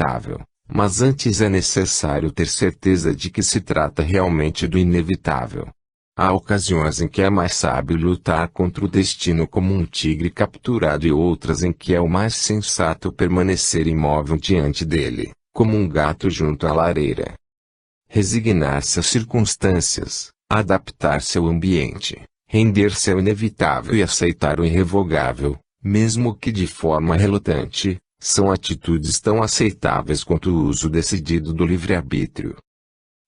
inevitável, mas antes é necessário ter certeza de que se trata realmente do inevitável. Há ocasiões em que é mais sábio lutar contra o destino como um tigre capturado e outras em que é o mais sensato permanecer imóvel diante dele, como um gato junto à lareira. Resignar-se às circunstâncias, adaptar-se ao ambiente, render-se ao inevitável e aceitar o irrevogável, mesmo que de forma relutante, são atitudes tão aceitáveis quanto o uso decidido do livre-arbítrio.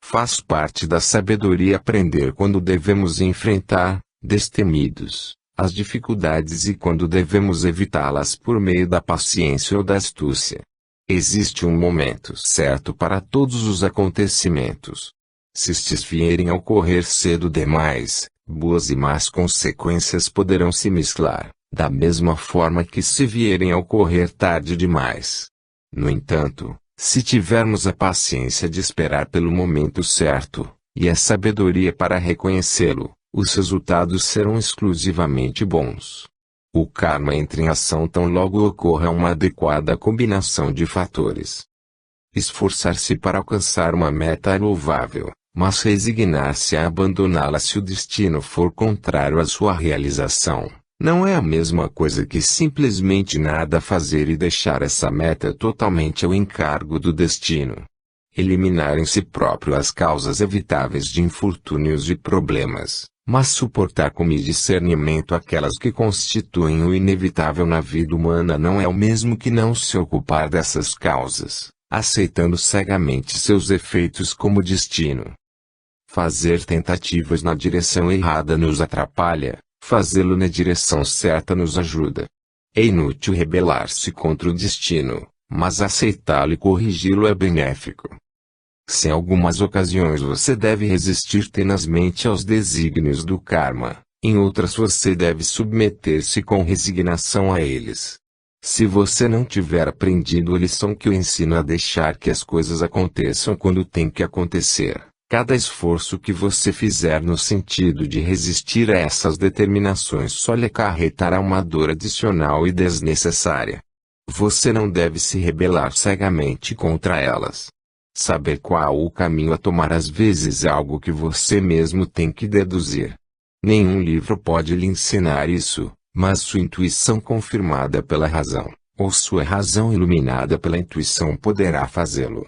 Faz parte da sabedoria aprender quando devemos enfrentar, destemidos, as dificuldades e quando devemos evitá-las por meio da paciência ou da astúcia. Existe um momento certo para todos os acontecimentos. Se estes vierem a ocorrer cedo demais, boas e más consequências poderão se mesclar, da mesma forma que se vierem a ocorrer tarde demais. No entanto, se tivermos a paciência de esperar pelo momento certo, e a sabedoria para reconhecê-lo, os resultados serão exclusivamente bons. O karma entra em ação tão logo ocorra uma adequada combinação de fatores. Esforçar-se para alcançar uma meta é louvável, mas resignar-se a abandoná-la se o destino for contrário à sua realização, não é a mesma coisa que simplesmente nada fazer e deixar essa meta totalmente ao encargo do destino. Eliminar em si próprio as causas evitáveis de infortúnios e problemas, mas suportar com discernimento aquelas que constituem o inevitável na vida humana não é o mesmo que não se ocupar dessas causas, aceitando cegamente seus efeitos como destino. Fazer tentativas na direção errada nos atrapalha, fazê-lo na direção certa nos ajuda. É inútil rebelar-se contra o destino, mas aceitá-lo e corrigi-lo é benéfico. Se em algumas ocasiões você deve resistir tenazmente aos desígnios do karma, em outras você deve submeter-se com resignação a eles. Se você não tiver aprendido a lição que o ensina a deixar que as coisas aconteçam quando tem que acontecer, cada esforço que você fizer no sentido de resistir a essas determinações só lhe acarretará uma dor adicional e desnecessária. Você não deve se rebelar cegamente contra elas. Saber qual o caminho a tomar às vezes é algo que você mesmo tem que deduzir. Nenhum livro pode lhe ensinar isso, mas sua intuição confirmada pela razão, ou sua razão iluminada pela intuição poderá fazê-lo.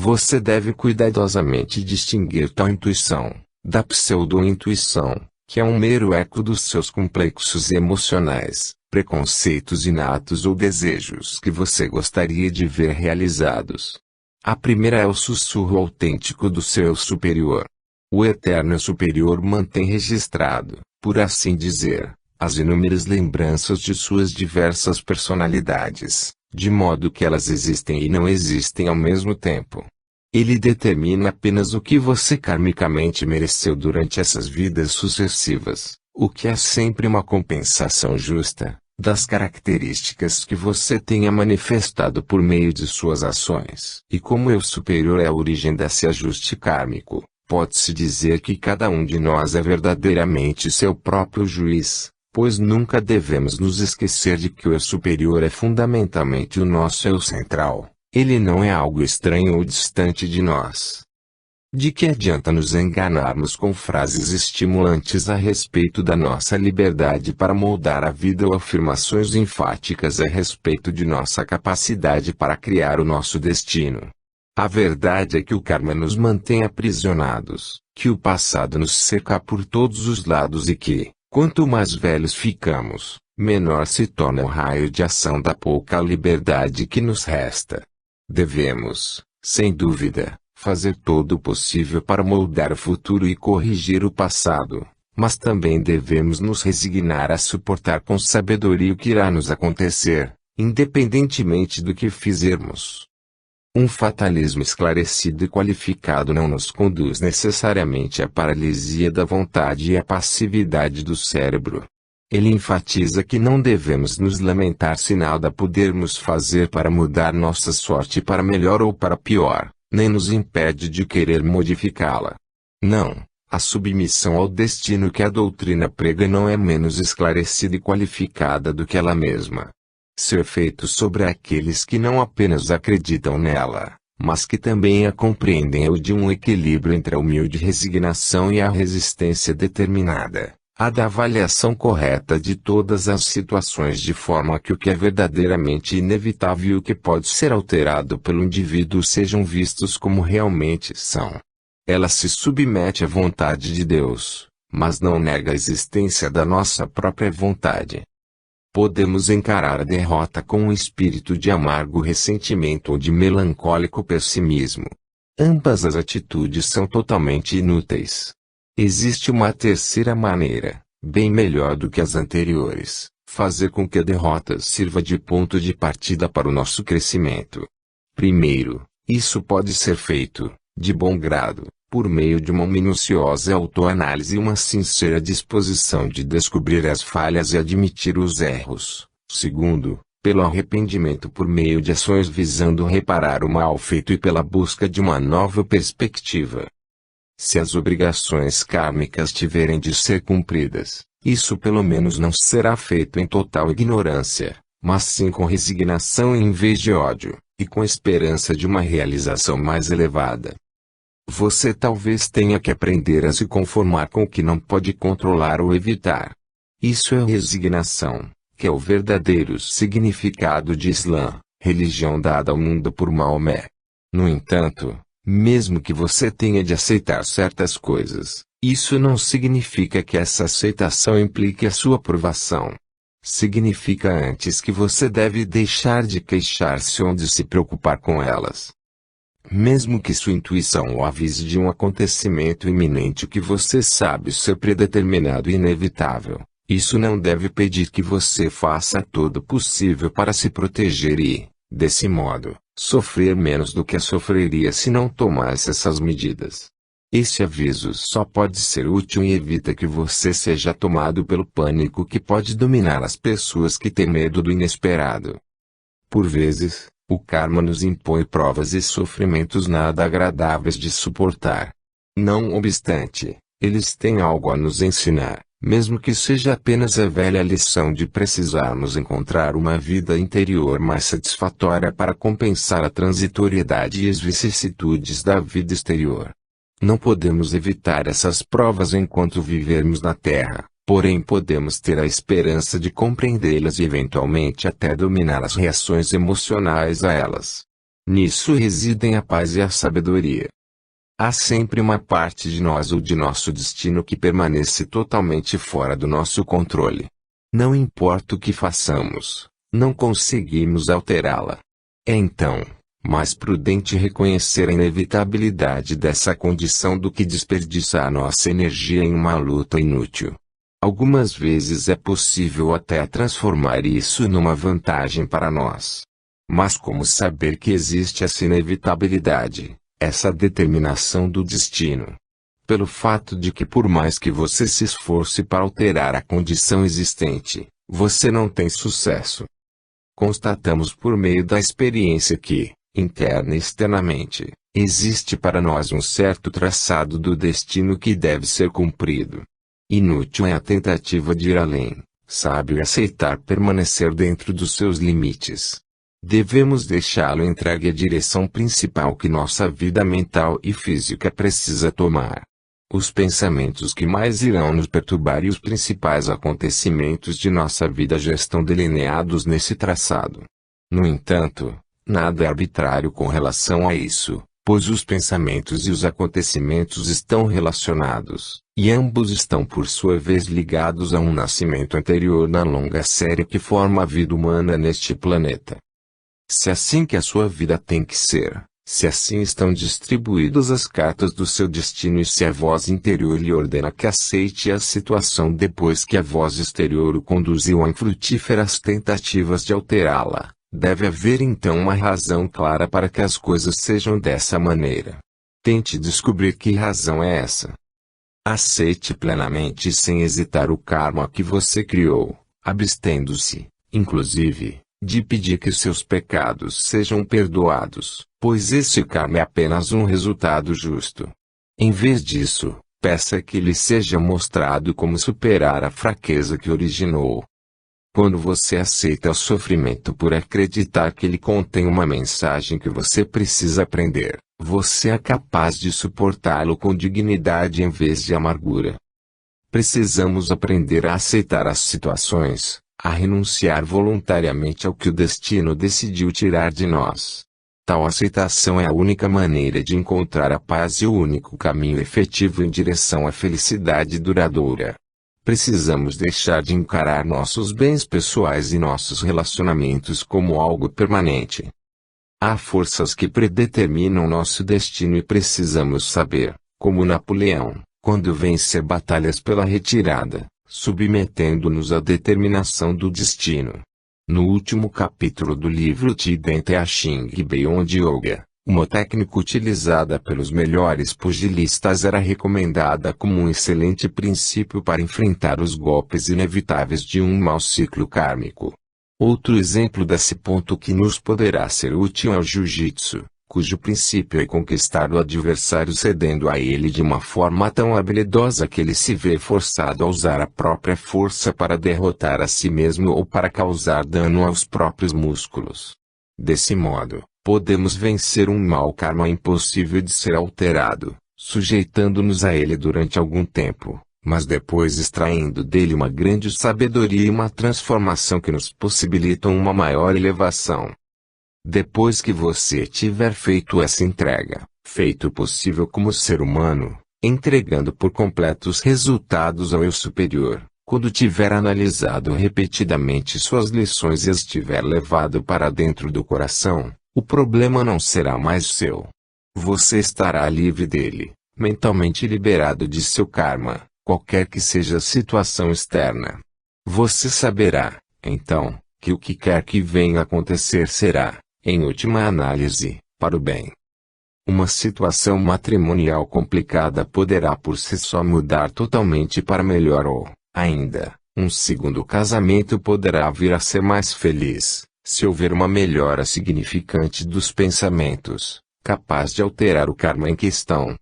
Você deve cuidadosamente distinguir tal intuição, da pseudo-intuição, que é um mero eco dos seus complexos emocionais, preconceitos inatos ou desejos que você gostaria de ver realizados. A primeira é o sussurro autêntico do seu superior. O eterno superior mantém registrado, por assim dizer, as inúmeras lembranças de suas diversas personalidades, de modo que elas existem e não existem ao mesmo tempo. Ele determina apenas o que você karmicamente mereceu durante essas vidas sucessivas, o que é sempre uma compensação justa das características que você tenha manifestado por meio de suas ações. E como eu superior é a origem desse ajuste kármico, pode-se dizer que cada um de nós é verdadeiramente seu próprio juiz, pois nunca devemos nos esquecer de que o eu superior é fundamentalmente o nosso eu central. Ele não é algo estranho ou distante de nós. De que adianta nos enganarmos com frases estimulantes a respeito da nossa liberdade para moldar a vida ou afirmações enfáticas a respeito de nossa capacidade para criar o nosso destino? A verdade é que o karma nos mantém aprisionados, que o passado nos cerca por todos os lados e que, quanto mais velhos ficamos, menor se torna o raio de ação da pouca liberdade que nos resta. Devemos, sem dúvida, fazer todo o possível para moldar o futuro e corrigir o passado, mas também devemos nos resignar a suportar com sabedoria o que irá nos acontecer, independentemente do que fizermos. Um fatalismo esclarecido e qualificado não nos conduz necessariamente à paralisia da vontade e à passividade do cérebro. Ele enfatiza que não devemos nos lamentar se nada pudermos fazer para mudar nossa sorte para melhor ou para pior, nem nos impede de querer modificá-la. Não, a submissão ao destino que a doutrina prega não é menos esclarecida e qualificada do que ela mesma. seu efeito sobre aqueles que não apenas acreditam nela, mas que também a compreendem é o de um equilíbrio entre a humilde resignação e a resistência determinada, a da avaliação correta de todas as situações de forma que o que é verdadeiramente inevitável e o que pode ser alterado pelo indivíduo sejam vistos como realmente são. Ela se submete à vontade de Deus, mas não nega a existência da nossa própria vontade. Podemos encarar a derrota com um espírito de amargo ressentimento ou de melancólico pessimismo. Ambas as atitudes são totalmente inúteis. Existe uma terceira maneira, bem melhor do que as anteriores, fazer com que a derrota sirva de ponto de partida para o nosso crescimento. Primeiro, isso pode ser feito, de bom grado, por meio de uma minuciosa autoanálise e uma sincera disposição de descobrir as falhas e admitir os erros. Segundo, pelo arrependimento por meio de ações visando reparar o mal feito e pela busca de uma nova perspectiva. Se as obrigações kármicas tiverem de ser cumpridas, isso pelo menos não será feito em total ignorância, mas sim com resignação em vez de ódio, e com esperança de uma realização mais elevada. Você talvez tenha que aprender a se conformar com o que não pode controlar ou evitar. Isso é resignação, que é o verdadeiro significado de Islã, religião dada ao mundo por Maomé. No entanto, mesmo que você tenha de aceitar certas coisas, isso não significa que essa aceitação implique a sua aprovação. Significa antes que você deve deixar de queixar-se ou de se preocupar com elas. Mesmo que sua intuição o avise de um acontecimento iminente que você sabe ser predeterminado e inevitável, isso não deve pedir que você faça todo o possível para se proteger e, desse modo, sofrer menos do que sofreria se não tomasse essas medidas. Esse aviso só pode ser útil e evita que você seja tomado pelo pânico que pode dominar as pessoas que têm medo do inesperado. Por vezes, o karma nos impõe provas e sofrimentos nada agradáveis de suportar. Não obstante, eles têm algo a nos ensinar, mesmo que seja apenas a velha lição de precisarmos encontrar uma vida interior mais satisfatória para compensar a transitoriedade e as vicissitudes da vida exterior. Não podemos evitar essas provas enquanto vivermos na Terra, porém podemos ter a esperança de compreendê-las e eventualmente até dominar as reações emocionais a elas. Nisso residem a paz e a sabedoria. Há sempre uma parte de nós ou de nosso destino que permanece totalmente fora do nosso controle. Não importa o que façamos, não conseguimos alterá-la. É então mais prudente reconhecer a inevitabilidade dessa condição do que desperdiçar nossa energia em uma luta inútil. Algumas vezes é possível até transformar isso numa vantagem para nós. Mas como saber que existe essa inevitabilidade, essa determinação do destino? Pelo fato de que por mais que você se esforce para alterar a condição existente, você não tem sucesso. Constatamos por meio da experiência que, interna e externamente, existe para nós um certo traçado do destino que deve ser cumprido. Inútil é a tentativa de ir além, sábio é aceitar permanecer dentro dos seus limites. Devemos deixá-lo entregue à direção principal que nossa vida mental e física precisa tomar. Os pensamentos que mais irão nos perturbar e os principais acontecimentos de nossa vida já estão delineados nesse traçado. No entanto, nada é arbitrário com relação a isso, pois os pensamentos e os acontecimentos estão relacionados, e ambos estão por sua vez ligados a um nascimento anterior na longa série que forma a vida humana neste planeta. Se é assim que a sua vida tem que ser, se assim estão distribuídas as cartas do seu destino e se a voz interior lhe ordena que aceite a situação depois que a voz exterior o conduziu a infrutíferas tentativas de alterá-la, deve haver então uma razão clara para que as coisas sejam dessa maneira. Tente descobrir que razão é essa. Aceite plenamente e sem hesitar o karma que você criou, abstendo-se, inclusive, de pedir que seus pecados sejam perdoados, pois esse karma é apenas um resultado justo. Em vez disso, peça que lhe seja mostrado como superar a fraqueza que originou. Quando você aceita o sofrimento por acreditar que ele contém uma mensagem que você precisa aprender, você é capaz de suportá-lo com dignidade em vez de amargura. Precisamos aprender a aceitar as situações, a renunciar voluntariamente ao que o destino decidiu tirar de nós. Tal aceitação é a única maneira de encontrar a paz e o único caminho efetivo em direção à felicidade duradoura. Precisamos deixar de encarar nossos bens pessoais e nossos relacionamentos como algo permanente. Há forças que predeterminam nosso destino e precisamos saber, como Napoleão, quando vencer batalhas pela retirada, submetendo-nos à determinação do destino. No último capítulo do livro Tidente Ashing Beyond Yoga, uma técnica utilizada pelos melhores pugilistas era recomendada como um excelente princípio para enfrentar os golpes inevitáveis de um mau ciclo kármico. Outro exemplo desse ponto que nos poderá ser útil é o jiu-jitsu, cujo princípio é conquistar o adversário cedendo a ele de uma forma tão habilidosa que ele se vê forçado a usar a própria força para derrotar a si mesmo ou para causar dano aos próprios músculos. Desse modo, podemos vencer um mau karma impossível de ser alterado, sujeitando-nos a ele durante algum tempo, mas depois extraindo dele uma grande sabedoria e uma transformação que nos possibilitam uma maior elevação. Depois que você tiver feito essa entrega, feito o possível como ser humano, entregando por completo os resultados ao eu superior, quando tiver analisado repetidamente suas lições e as tiver levado para dentro do coração, o problema não será mais seu. Você estará livre dele, mentalmente liberado de seu karma, qualquer que seja a situação externa. Você saberá, então, que o que quer que venha a acontecer será, em última análise, para o bem. Uma situação matrimonial complicada poderá por si só mudar totalmente para melhor ou, ainda, um segundo casamento poderá vir a ser mais feliz, se houver uma melhora significante dos pensamentos, capaz de alterar o karma em questão.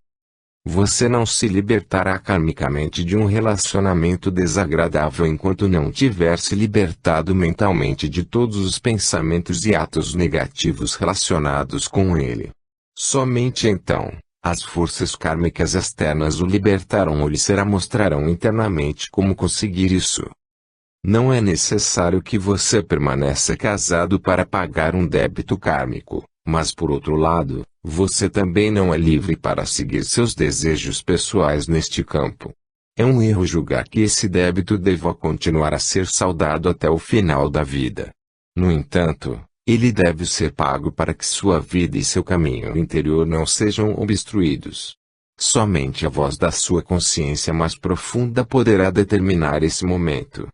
Você não se libertará karmicamente de um relacionamento desagradável enquanto não tiver se libertado mentalmente de todos os pensamentos e atos negativos relacionados com ele. Somente então, as forças kármicas externas o libertarão ou lhe será mostrarão internamente como conseguir isso. Não é necessário que você permaneça casado para pagar um débito kármico, mas por outro lado, você também não é livre para seguir seus desejos pessoais neste campo. É um erro julgar que esse débito deva continuar a ser saldado até o final da vida. No entanto, ele deve ser pago para que sua vida e seu caminho interior não sejam obstruídos. Somente a voz da sua consciência mais profunda poderá determinar esse momento.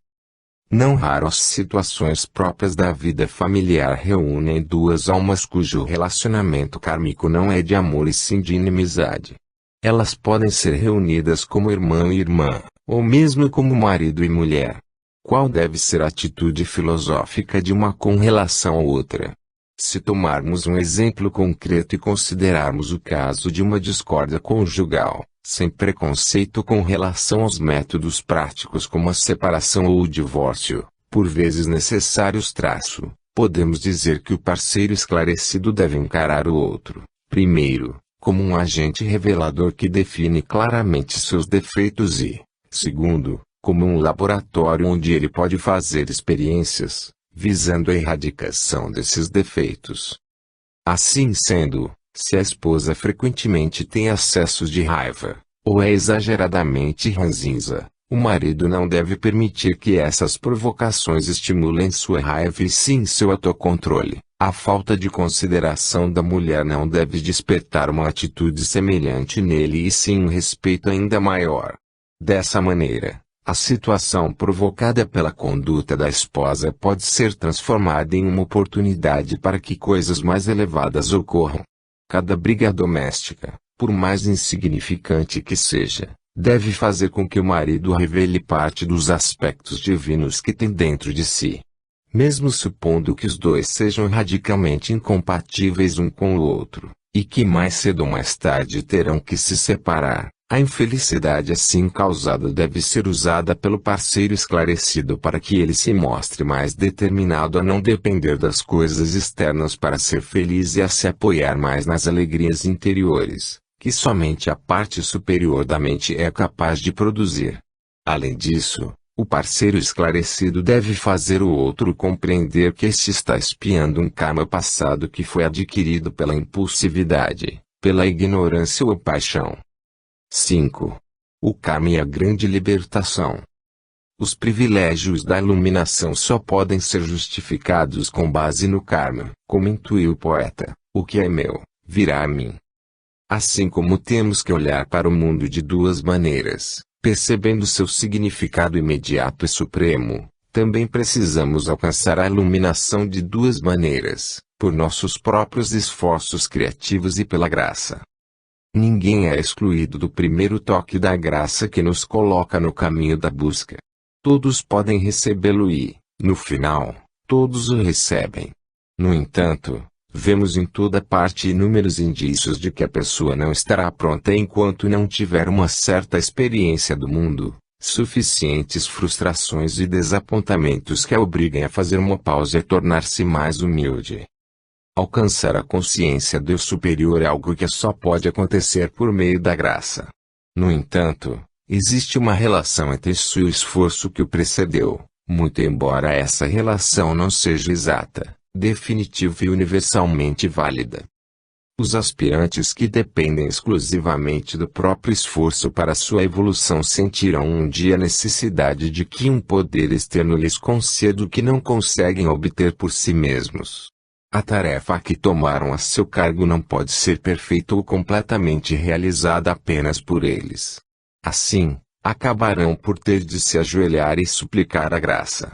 Não raro as situações próprias da vida familiar reúnem duas almas cujo relacionamento kármico não é de amor e sim de inimizade. Elas podem ser reunidas como irmão e irmã, ou mesmo como marido e mulher. Qual deve ser a atitude filosófica de uma com relação à outra? Se tomarmos um exemplo concreto e considerarmos o caso de uma discórdia conjugal, sem preconceito com relação aos métodos práticos como a separação ou o divórcio, por vezes necessários podemos dizer que o parceiro esclarecido deve encarar o outro, primeiro, como um agente revelador que define claramente seus defeitos e, segundo, como um laboratório onde ele pode fazer experiências, visando a erradicação desses defeitos. Assim sendo, se a esposa frequentemente tem acessos de raiva, ou é exageradamente ranzinza, o marido não deve permitir que essas provocações estimulem sua raiva e sim seu autocontrole. A falta de consideração da mulher não deve despertar uma atitude semelhante nele e sim um respeito ainda maior. Dessa maneira, a situação provocada pela conduta da esposa pode ser transformada em uma oportunidade para que coisas mais elevadas ocorram. Cada briga doméstica, por mais insignificante que seja, deve fazer com que o marido revele parte dos aspectos divinos que tem dentro de si. Mesmo supondo que os dois sejam radicalmente incompatíveis um com o outro, e que mais cedo ou mais tarde terão que se separar, A infelicidade assim causada deve ser usada pelo parceiro esclarecido para que ele se mostre mais determinado a não depender das coisas externas para ser feliz e a se apoiar mais nas alegrias interiores, que somente a parte superior da mente é capaz de produzir. Além disso, o parceiro esclarecido deve fazer o outro compreender que este está expiando um karma passado que foi adquirido pela impulsividade, pela ignorância ou paixão. 5. O karma e a grande libertação. Os privilégios da iluminação só podem ser justificados com base no karma, como intuiu o poeta: o que é meu, virá a mim. Assim como temos que olhar para o mundo de duas maneiras, percebendo seu significado imediato e supremo, também precisamos alcançar a iluminação de duas maneiras, por nossos próprios esforços criativos e pela graça. Ninguém é excluído do primeiro toque da graça que nos coloca no caminho da busca. Todos podem recebê-lo e, no final, todos o recebem. No entanto, vemos em toda parte inúmeros indícios de que a pessoa não estará pronta enquanto não tiver uma certa experiência do mundo, suficientes frustrações e desapontamentos que a obriguem a fazer uma pausa e tornar-se mais humilde. Alcançar a consciência do eu superior é algo que só pode acontecer por meio da graça. No entanto, existe uma relação entre isso e o esforço que o precedeu, muito embora essa relação não seja exata, definitiva e universalmente válida. Os aspirantes que dependem exclusivamente do próprio esforço para sua evolução sentirão um dia a necessidade de que um poder externo lhes conceda o que não conseguem obter por si mesmos. A tarefa que tomaram a seu cargo não pode ser perfeita ou completamente realizada apenas por eles. Assim, acabarão por ter de se ajoelhar e suplicar a graça.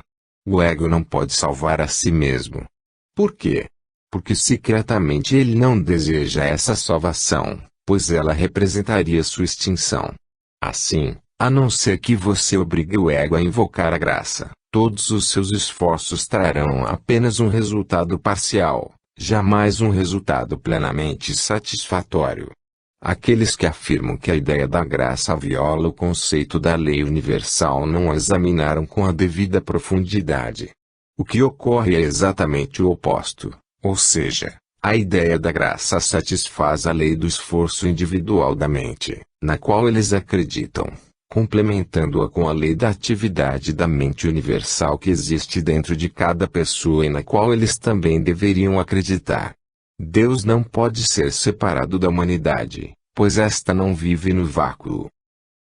O ego não pode salvar a si mesmo. Por quê? Porque secretamente ele não deseja essa salvação, pois ela representaria sua extinção. Assim, a não ser que você obrigue o ego a invocar a graça, todos os seus esforços trarão apenas um resultado parcial, jamais um resultado plenamente satisfatório. Aqueles que afirmam que a ideia da graça viola o conceito da lei universal não a examinaram com a devida profundidade. O que ocorre é exatamente o oposto, ou seja, a ideia da graça satisfaz a lei do esforço individual da mente, na qual eles acreditam, complementando-a com a lei da atividade da mente universal que existe dentro de cada pessoa e na qual eles também deveriam acreditar. Deus não pode ser separado da humanidade, pois esta não vive no vácuo.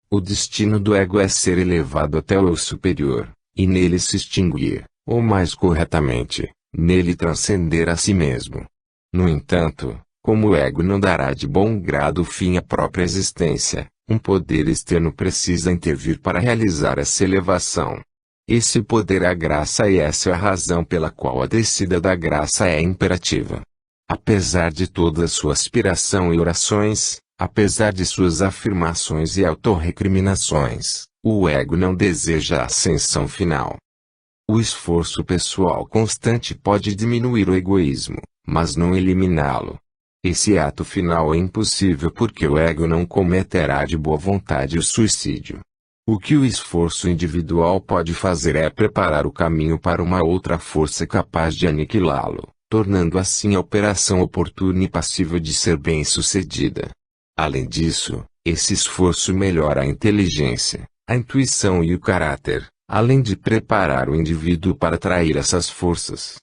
O destino do ego é ser elevado até o eu superior, e nele se extinguir, ou mais corretamente, nele transcender a si mesmo. No entanto, como o ego não dará de bom grado fim à própria existência, um poder externo precisa intervir para realizar essa elevação. Esse poder é a graça e essa é a razão pela qual a descida da graça é imperativa. Apesar de toda sua aspiração e orações, apesar de suas afirmações e autorrecriminações, o ego não deseja a ascensão final. O esforço pessoal constante pode diminuir o egoísmo, mas não eliminá-lo. Esse ato final é impossível porque o ego não cometerá de boa vontade o suicídio. O que o esforço individual pode fazer é preparar o caminho para uma outra força capaz de aniquilá-lo, tornando assim a operação oportuna e passível de ser bem-sucedida. Além disso, esse esforço melhora a inteligência, a intuição e o caráter, além de preparar o indivíduo para atrair essas forças.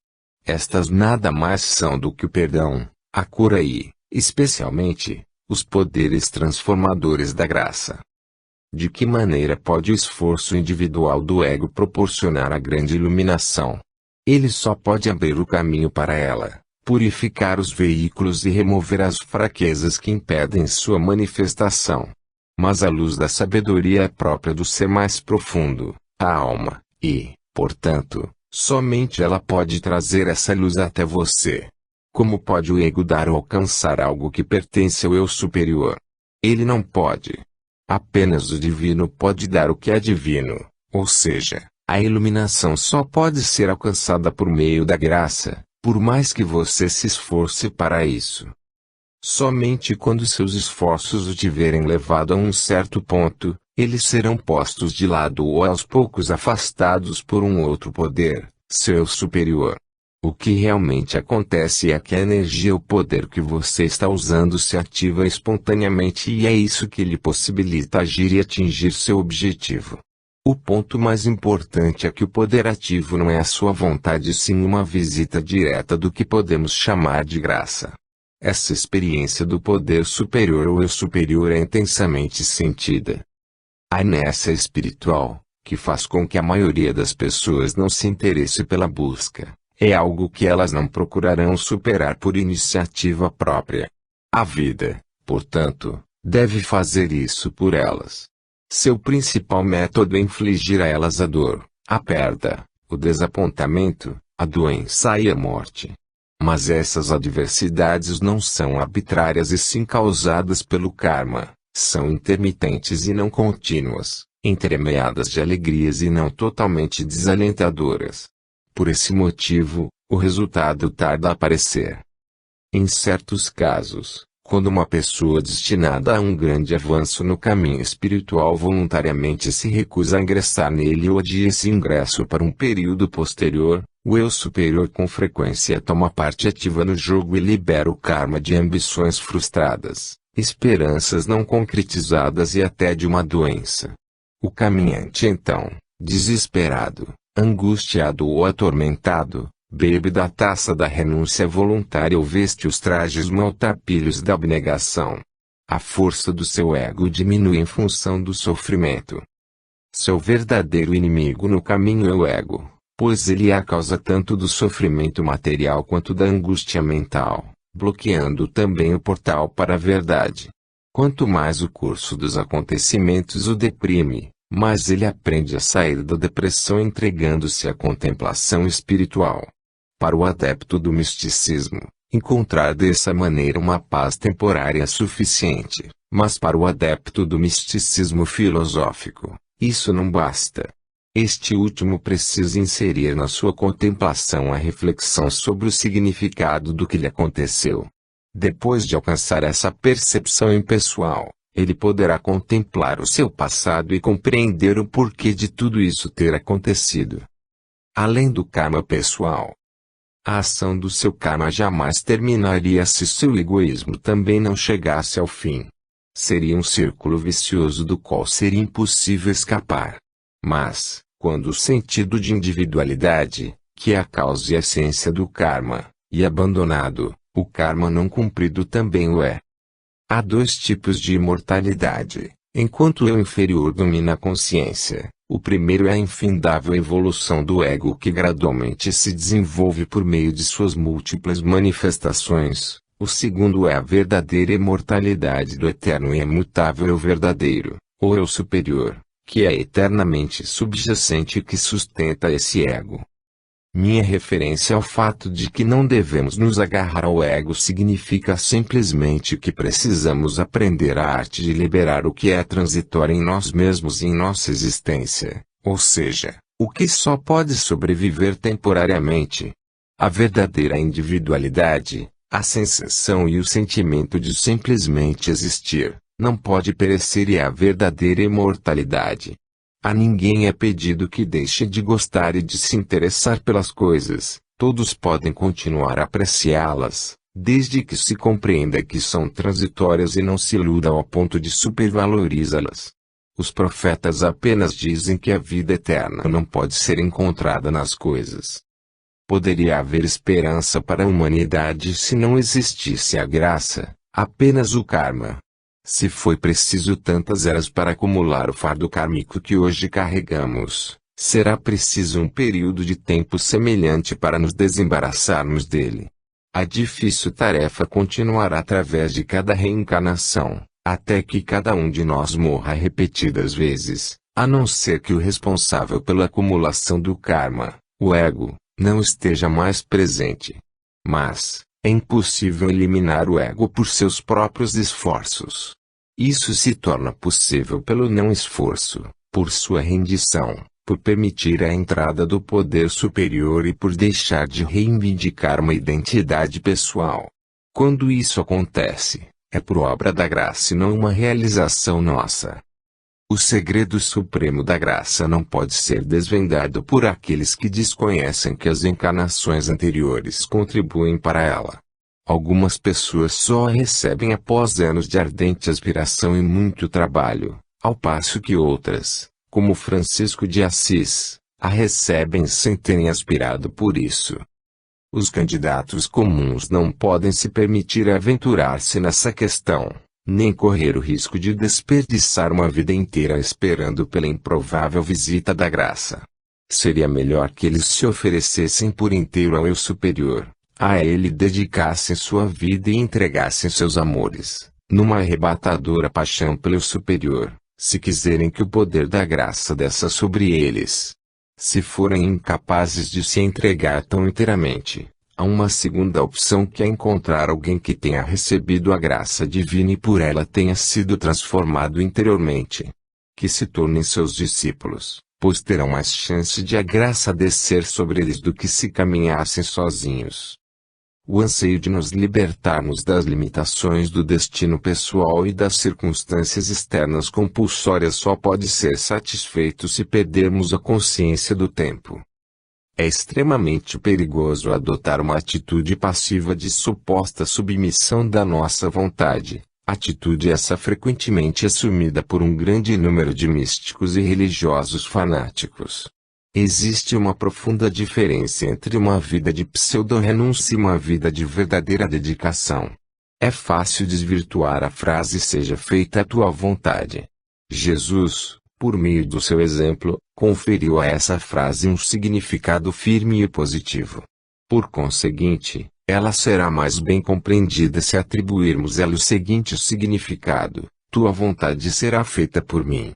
Estas nada mais são do que o perdão, a cura e, especialmente, os poderes transformadores da graça. De que maneira pode o esforço individual do ego proporcionar a grande iluminação? Ele só pode abrir o caminho para ela, purificar os veículos e remover as fraquezas que impedem sua manifestação. Mas a luz da sabedoria é própria do ser mais profundo, a alma, e, portanto, somente ela pode trazer essa luz até você. Como pode o ego dar ou alcançar algo que pertence ao eu superior? Ele não pode. Apenas o divino pode dar o que é divino, ou seja, a iluminação só pode ser alcançada por meio da graça, por mais que você se esforce para isso. Somente quando seus esforços o tiverem levado a um certo ponto, eles serão postos de lado ou aos poucos afastados por um outro poder, seu superior. O que realmente acontece é que a energia ou poder que você está usando se ativa espontaneamente e é isso que lhe possibilita agir e atingir seu objetivo. O ponto mais importante é que o poder ativo não é a sua vontade sim uma visita direta do que podemos chamar de graça. Essa experiência do poder superior ou eu superior é intensamente sentida. A inércia espiritual, que faz com que a maioria das pessoas não se interesse pela busca, é algo que elas não procurarão superar por iniciativa própria. A vida, portanto, deve fazer isso por elas. Seu principal método é infligir a elas a dor, a perda, o desapontamento, a doença e a morte. Mas essas adversidades não são arbitrárias e sim causadas pelo karma, são intermitentes e não contínuas, entremeadas de alegrias e não totalmente desalentadoras. Por esse motivo, o resultado tarda a aparecer. Em certos casos, quando uma pessoa destinada a um grande avanço no caminho espiritual voluntariamente se recusa a ingressar nele ou adia esse ingresso para um período posterior, o eu superior com frequência toma parte ativa no jogo e libera o karma de ambições frustradas, esperanças não concretizadas e até de uma doença. O caminhante então, desesperado, angustiado ou atormentado, bebe da taça da renúncia voluntária ou veste os trajes maltrapilhos da abnegação. A força do seu ego diminui em função do sofrimento. Seu verdadeiro inimigo no caminho é o ego, pois ele é a causa tanto do sofrimento material quanto da angústia mental, bloqueando também o portal para a verdade. Quanto mais o curso dos acontecimentos o deprime, mais ele aprende a sair da depressão entregando-se à contemplação espiritual. Para o adepto do misticismo, encontrar dessa maneira uma paz temporária é suficiente, mas para o adepto do misticismo filosófico, isso não basta. Este último precisa inserir na sua contemplação a reflexão sobre o significado do que lhe aconteceu. Depois de alcançar essa percepção impessoal, ele poderá contemplar o seu passado e compreender o porquê de tudo isso ter acontecido. Além do karma pessoal, a ação do seu karma jamais terminaria se seu egoísmo também não chegasse ao fim. Seria um círculo vicioso do qual seria impossível escapar. Mas, quando o sentido de individualidade, que é a causa e a essência do karma, é abandonado, o karma não cumprido também o é. Há dois tipos de imortalidade, enquanto o eu inferior domina a consciência. O primeiro é a infindável evolução do ego que gradualmente se desenvolve por meio de suas múltiplas manifestações. O segundo é a verdadeira imortalidade do eterno e imutável eu verdadeiro, ou eu superior, que é eternamente subjacente e que sustenta esse ego. Minha referência ao fato de que não devemos nos agarrar ao ego significa simplesmente que precisamos aprender a arte de liberar o que é transitório em nós mesmos e em nossa existência, ou seja, o que só pode sobreviver temporariamente. A verdadeira individualidade, a sensação e o sentimento de simplesmente existir, não pode perecer e é a verdadeira imortalidade. A ninguém é pedido que deixe de gostar e de se interessar pelas coisas, todos podem continuar a apreciá-las, desde que se compreenda que são transitórias e não se iluda ao ponto de supervalorizá-las. Os profetas apenas dizem que a vida eterna não pode ser encontrada nas coisas. Poderia haver esperança para a humanidade se não existisse a graça, apenas o karma. Se foi preciso tantas eras para acumular o fardo kármico que hoje carregamos, será preciso um período de tempo semelhante para nos desembaraçarmos dele. A difícil tarefa continuará através de cada reencarnação, até que cada um de nós morra repetidas vezes, a não ser que o responsável pela acumulação do karma, o ego, não esteja mais presente. Mas, é impossível eliminar o ego por seus próprios esforços. Isso se torna possível pelo não esforço, por sua rendição, por permitir a entrada do poder superior e por deixar de reivindicar uma identidade pessoal. Quando isso acontece, é por obra da graça e não uma realização nossa. O segredo supremo da graça não pode ser desvendado por aqueles que desconhecem que as encarnações anteriores contribuem para ela. Algumas pessoas só a recebem após anos de ardente aspiração e muito trabalho, ao passo que outras, como Francisco de Assis, a recebem sem terem aspirado por isso. Os candidatos comuns não podem se permitir aventurar-se nessa questão, nem correr o risco de desperdiçar uma vida inteira esperando pela improvável visita da graça. Seria melhor que eles se oferecessem por inteiro ao eu superior, a ele dedicassem sua vida e entregassem seus amores, numa arrebatadora paixão pelo eu superior, se quiserem que o poder da graça desça sobre eles. Se forem incapazes de se entregar tão inteiramente, há uma segunda opção, que é encontrar alguém que tenha recebido a graça divina e por ela tenha sido transformado interiormente. Que se tornem seus discípulos, pois terão mais chance de a graça descer sobre eles do que se caminhassem sozinhos. O anseio de nos libertarmos das limitações do destino pessoal e das circunstâncias externas compulsórias só pode ser satisfeito se perdermos a consciência do tempo. É extremamente perigoso adotar uma atitude passiva de suposta submissão da nossa vontade, atitude essa frequentemente assumida por um grande número de místicos e religiosos fanáticos. Existe uma profunda diferença entre uma vida de pseudo-renúncia e uma vida de verdadeira dedicação. É fácil desvirtuar a frase "seja feita a tua vontade". Jesus, por meio do seu exemplo, conferiu a essa frase um significado firme e positivo. Por conseguinte, ela será mais bem compreendida se atribuirmos ela o seguinte significado: tua vontade será feita por mim.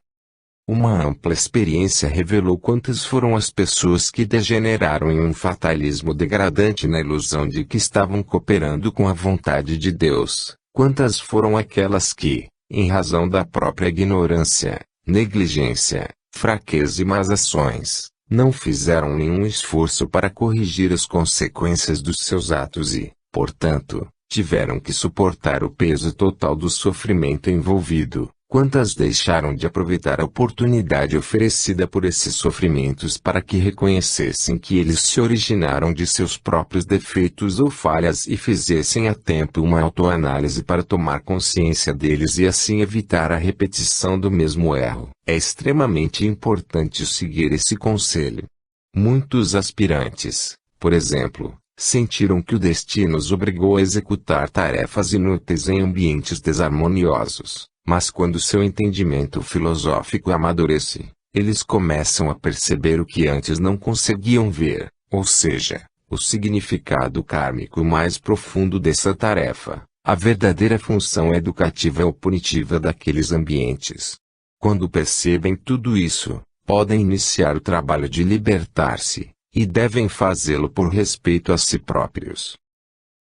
Uma ampla experiência revelou quantas foram as pessoas que degeneraram em um fatalismo degradante na ilusão de que estavam cooperando com a vontade de Deus, quantas foram aquelas que, em razão da própria ignorância, negligência, fraqueza e más ações, não fizeram nenhum esforço para corrigir as consequências dos seus atos e, portanto, tiveram que suportar o peso total do sofrimento envolvido. Quantas deixaram de aproveitar a oportunidade oferecida por esses sofrimentos para que reconhecessem que eles se originaram de seus próprios defeitos ou falhas e fizessem a tempo uma autoanálise para tomar consciência deles e assim evitar a repetição do mesmo erro. É extremamente importante seguir esse conselho. Muitos aspirantes, por exemplo, sentiram que o destino os obrigou a executar tarefas inúteis em ambientes desarmoniosos. Mas quando seu entendimento filosófico amadurece, eles começam a perceber o que antes não conseguiam ver, ou seja, o significado kármico mais profundo dessa tarefa, a verdadeira função educativa ou punitiva daqueles ambientes. Quando percebem tudo isso, podem iniciar o trabalho de libertar-se, e devem fazê-lo por respeito a si próprios.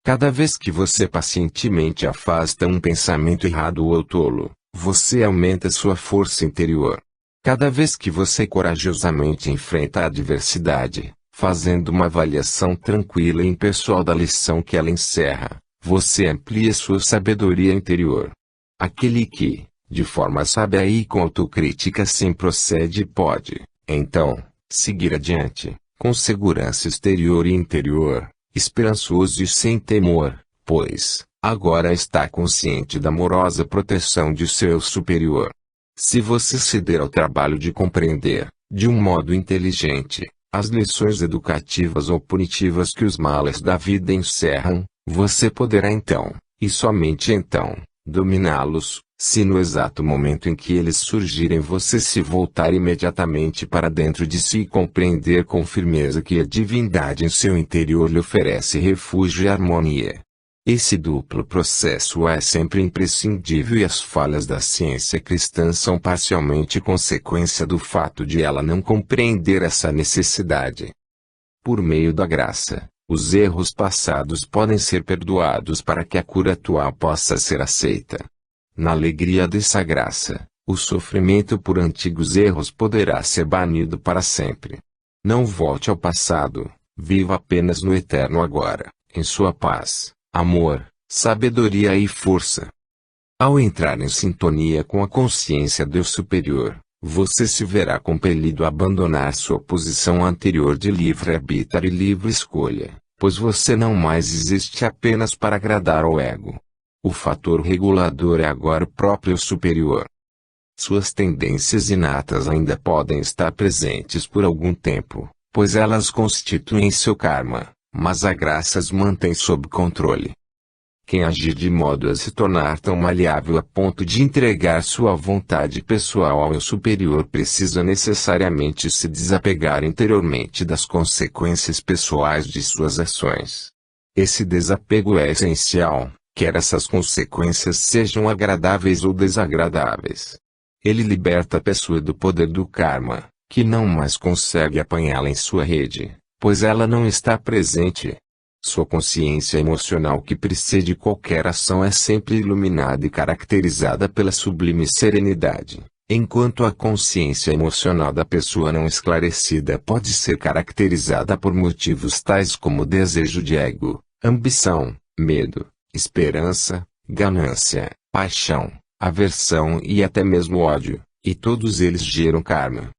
Cada vez que você pacientemente afasta um pensamento errado ou tolo, você aumenta sua força interior. Cada vez que você corajosamente enfrenta a adversidade, fazendo uma avaliação tranquila e impessoal da lição que ela encerra, você amplia sua sabedoria interior. Aquele que, de forma sábia e com autocrítica procede pode, então, seguir adiante, com segurança exterior e interior, esperançoso e sem temor, pois, agora está consciente da amorosa proteção de seu superior. Se você se der ao trabalho de compreender, de um modo inteligente, as lições educativas ou punitivas que os males da vida encerram, você poderá então, e somente então, dominá-los, se no exato momento em que eles surgirem você se voltar imediatamente para dentro de si e compreender com firmeza que a divindade em seu interior lhe oferece refúgio e harmonia. Esse duplo processo é sempre imprescindível e as falhas da ciência cristã são parcialmente consequência do fato de ela não compreender essa necessidade. Por meio da graça, os erros passados podem ser perdoados para que a cura atual possa ser aceita. Na alegria dessa graça, o sofrimento por antigos erros poderá ser banido para sempre. Não volte ao passado, viva apenas no eterno agora, em sua paz, amor, sabedoria e força. Ao entrar em sintonia com a consciência do superior, você se verá compelido a abandonar sua posição anterior de livre-arbítrio e livre escolha, pois você não mais existe apenas para agradar ao ego. O fator regulador é agora o próprio superior. Suas tendências inatas ainda podem estar presentes por algum tempo, pois elas constituem seu karma, mas a graça as mantém sob controle. Quem agir de modo a se tornar tão maleável a ponto de entregar sua vontade pessoal ao eu superior precisa necessariamente se desapegar interiormente das consequências pessoais de suas ações. Esse desapego é essencial, quer essas consequências sejam agradáveis ou desagradáveis. Ele liberta a pessoa do poder do karma, que não mais consegue apanhá-la em sua rede, pois ela não está presente. Sua consciência emocional que precede qualquer ação é sempre iluminada e caracterizada pela sublime serenidade, enquanto a consciência emocional da pessoa não esclarecida pode ser caracterizada por motivos tais como desejo de ego, ambição, medo, esperança, ganância, paixão, aversão e até mesmo ódio, e todos eles geram karma.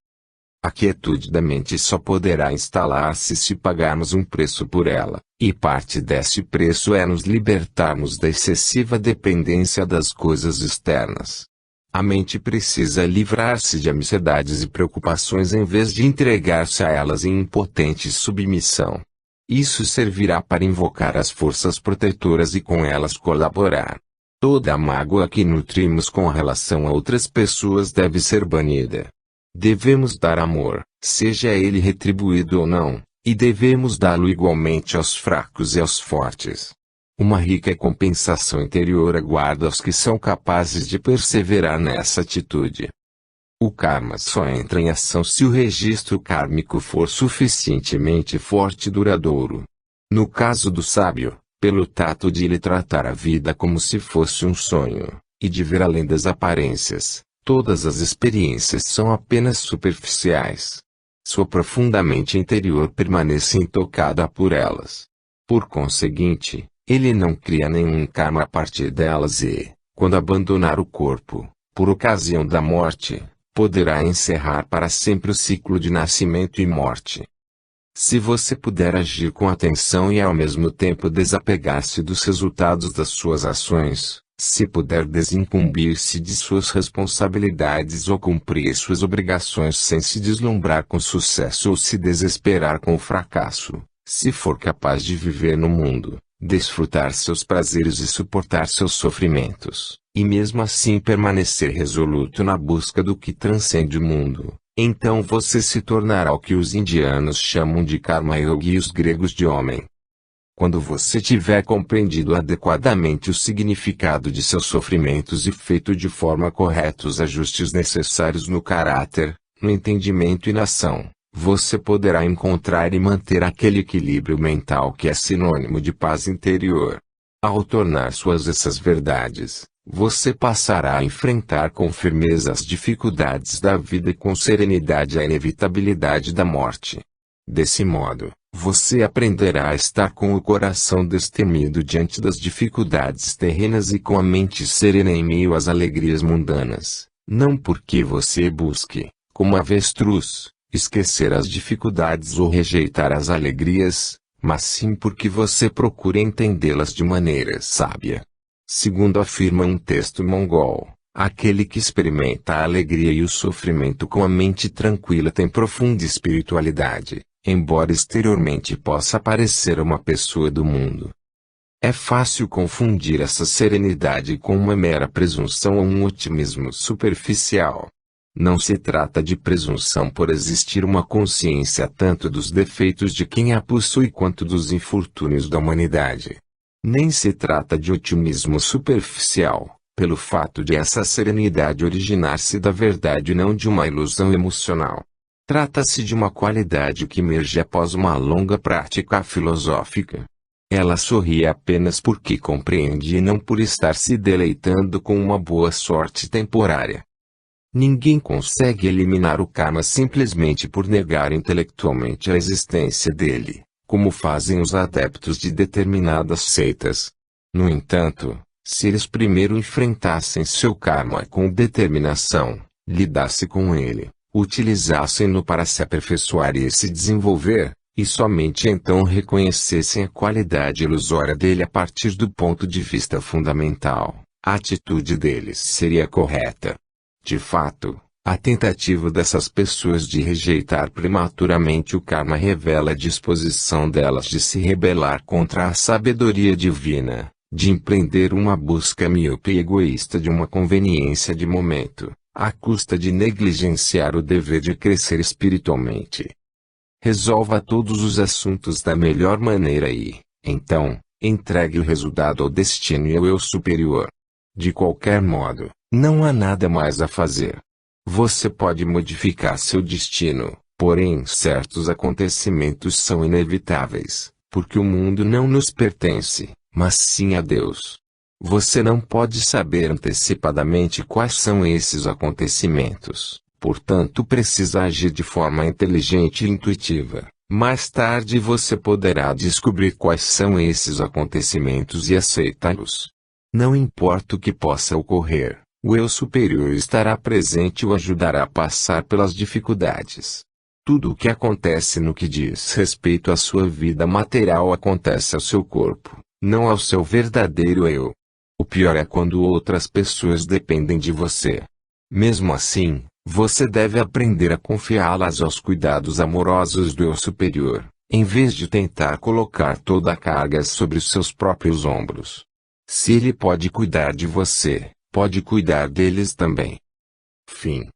A quietude da mente só poderá instalar-se se pagarmos um preço por ela, e parte desse preço é nos libertarmos da excessiva dependência das coisas externas. A mente precisa livrar-se de ansiedades e preocupações em vez de entregar-se a elas em impotente submissão. Isso servirá para invocar as forças protetoras e com elas colaborar. Toda a mágoa que nutrimos com relação a outras pessoas deve ser banida. Devemos dar amor, seja ele retribuído ou não, e devemos dá-lo igualmente aos fracos e aos fortes. Uma rica compensação interior aguarda os que são capazes de perseverar nessa atitude. O karma só entra em ação se o registro kármico for suficientemente forte e duradouro. No caso do sábio, pelo tato de ele tratar a vida como se fosse um sonho, e de ver além das aparências, todas as experiências são apenas superficiais. Sua profunda mente interior permanece intocada por elas. Por conseguinte, ele não cria nenhum karma a partir delas e, quando abandonar o corpo, por ocasião da morte, poderá encerrar para sempre o ciclo de nascimento e morte. Se você puder agir com atenção e ao mesmo tempo desapegar-se dos resultados das suas ações, se puder desincumbir-se de suas responsabilidades ou cumprir suas obrigações sem se deslumbrar com sucesso ou se desesperar com o fracasso, se for capaz de viver no mundo, desfrutar seus prazeres e suportar seus sofrimentos, e mesmo assim permanecer resoluto na busca do que transcende o mundo, então você se tornará o que os indianos chamam de karma yogi e os gregos de homem. Quando você tiver compreendido adequadamente o significado de seus sofrimentos e feito de forma correta os ajustes necessários no caráter, no entendimento e na ação, você poderá encontrar e manter aquele equilíbrio mental que é sinônimo de paz interior. Ao tornar suas essas verdades, você passará a enfrentar com firmeza as dificuldades da vida e com serenidade a inevitabilidade da morte. Desse modo, você aprenderá a estar com o coração destemido diante das dificuldades terrenas e com a mente serena em meio às alegrias mundanas, não porque você busque, como avestruz, esquecer as dificuldades ou rejeitar as alegrias, mas sim porque você procura entendê-las de maneira sábia. Segundo afirma um texto mongol, aquele que experimenta a alegria e o sofrimento com a mente tranquila tem profunda espiritualidade, embora exteriormente possa parecer uma pessoa do mundo. É fácil confundir essa serenidade com uma mera presunção ou um otimismo superficial. Não se trata de presunção por existir uma consciência tanto dos defeitos de quem a possui quanto dos infortúnios da humanidade. Nem se trata de otimismo superficial, pelo fato de essa serenidade originar-se da verdade e não de uma ilusão emocional. Trata-se de uma qualidade que emerge após uma longa prática filosófica. Ela sorri apenas porque compreende e não por estar se deleitando com uma boa sorte temporária. Ninguém consegue eliminar o karma simplesmente por negar intelectualmente a existência dele, como fazem os adeptos de determinadas seitas. No entanto, se eles primeiro enfrentassem seu karma com determinação, lidassem com ele, utilizassem-no para se aperfeiçoar e se desenvolver, e somente então reconhecessem a qualidade ilusória dele a partir do ponto de vista fundamental, a atitude deles seria correta. De fato, a tentativa dessas pessoas de rejeitar prematuramente o karma revela a disposição delas de se rebelar contra a sabedoria divina, de empreender uma busca míope e egoísta de uma conveniência de momento, à custa de negligenciar o dever de crescer espiritualmente. Resolva todos os assuntos da melhor maneira e, então, entregue o resultado ao destino e ao eu superior. De qualquer modo, não há nada mais a fazer. Você pode modificar seu destino, porém certos acontecimentos são inevitáveis, porque o mundo não nos pertence, mas sim a Deus. Você não pode saber antecipadamente quais são esses acontecimentos, portanto precisa agir de forma inteligente e intuitiva. Mais tarde você poderá descobrir quais são esses acontecimentos e aceitá-los. Não importa o que possa ocorrer, o eu superior estará presente e o ajudará a passar pelas dificuldades. Tudo o que acontece no que diz respeito à sua vida material acontece ao seu corpo, não ao seu verdadeiro eu. O pior é quando outras pessoas dependem de você. Mesmo assim, você deve aprender a confiá-las aos cuidados amorosos do eu superior, em vez de tentar colocar toda a carga sobre os seus próprios ombros. Se ele pode cuidar de você, pode cuidar deles também. Fim.